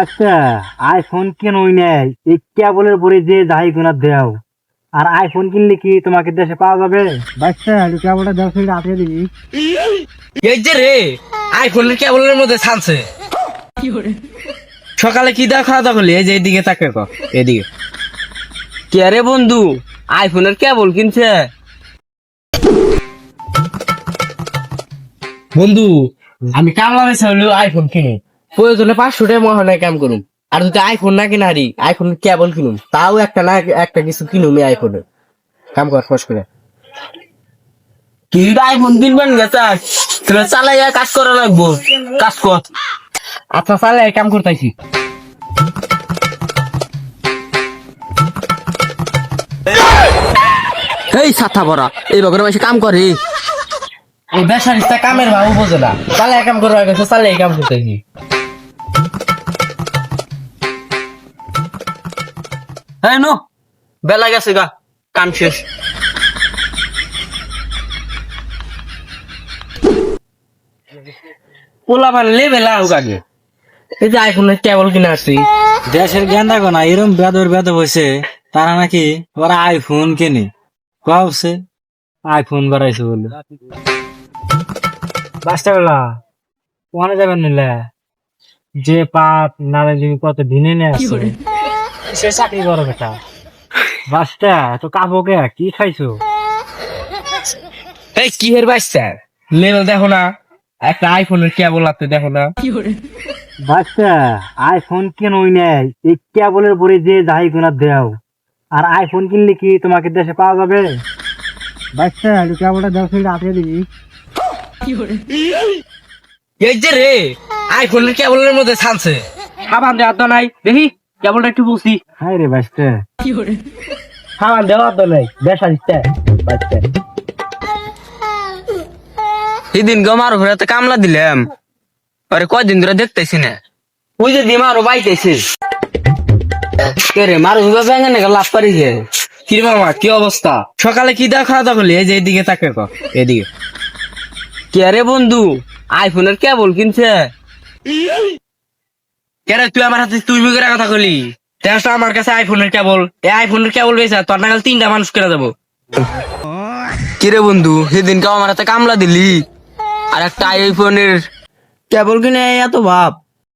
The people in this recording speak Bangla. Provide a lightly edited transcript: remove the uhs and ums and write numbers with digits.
আচ্ছা, আইফোন কেন নেয় এই কেবলের পরে যে যাই গুণা দেও। আর আইফোন কিনলে কি তোমাকে দেশে পাওয়া যাবে? বাচ্চা কেবলটা 10 মিনিট আটকে দিবি। এই যে রে আইফোনের কেবলের মধ্যে ছানছে। সকালে কি দেওয়া খাওয়া দাওয়া করলি? এই যে এইদিকে তাকে কর, এদিকে। কে রে বন্ধু, আইফোনের কেবল কিনছে? বন্ধু, আমি কামলা বেচা হলেও আইফোন কিনি, প্রয়োজনে 500 টাকা মহানায় কাম করুম। আর যদি আইফোন না কিনা হারি, আইফোন কেবল কিনুম, তাও একটা না একটা কিছু কিনুম আইফোনে। কাম কর ফস করে। কি আইফোন কিনবেন গেছা? তুমি চালাইয়া কাজ করা লাগবো, কাজ কর। আচ্ছা চালাই কাম করতেছি। এই ছাতা ভরা এই বগরে মাসে কাম করে। এই বেসারিস্তা কামের ভাব বোঝে না, চালাই কাম করবা গেছে, চালাই কাম করতেছি। হ্যাঁ নো, বেলা গেছে গা, কাম শেষ। পোলা বানলে বেলা হোক আগে। এই যে আইফোনের কেবল কিনে আসছি। দেশের জ্ঞান দেখো না, এরম বেদব হয়েছে, তারা নাকি ওরা আইফোন কেনে কছে আইফোন বাড়াইছে বলে। বাসটা বেলা ওখানে যাবেন নিলে যে পাপ নারে তুমি কত দিনে নিয়ে আসছো, সে চাকরি করো বেটা। বাসটা তো কাপড়কে কি খাইছো? এই কি হের বাচ্চা লেভেল দেখো না, একটা আইফোনের কেবল আছে দেখো না। বাচ্চা আইফোন কেন নেয় এই কেবলের পরে যে যাই গুণা দেও। আর আইফোন কিনলে কি তোমাকে দেশে পাওয়া যাবে? বাচ্চা কেবলটা 10 মিনিট আটকে দিবি। এই যে রে আইফোনের কেবলের মধ্যে ছানছে। সাবান দেওয়ার তো নাই, দেখি কেবলটা একটু বুঝি। হাই রে বাচ্চা, সাবান দেওয়ার তো নাই, বেসারিস্তা বাচ্চা। সেদিন গমার ঘুরাতে কামলা দিলাম, আরে কয়দিন ধরে দেখতেছি না। ওই যে দিমা আরো বাইতেছে কে রে, মারু ব্যাঙ্গে নাকি লাভ পারিছে। কি রে মামা, কি অবস্থা? সকালে কি দেওয়া খাওয়া দাওয়া করলি? এই যে এইদিকে তাকে কর, এদিকে। কে রে বন্ধু, আইফোনের কেবল কিনছে? কে রে তুই আমার হাতে তুই করে কথা কলি? তেরোটা আমার কাছে আইফোনের কেবল, এই আইফোনের কেবল বেচা তোর নাগাল 3টা মানুষ করে যাবো। কি রে বন্ধু, সেদিন কাও আমার হাতে কামলা দিলি, আর একটা আইফোনের কেবল কিনে এত ভাব।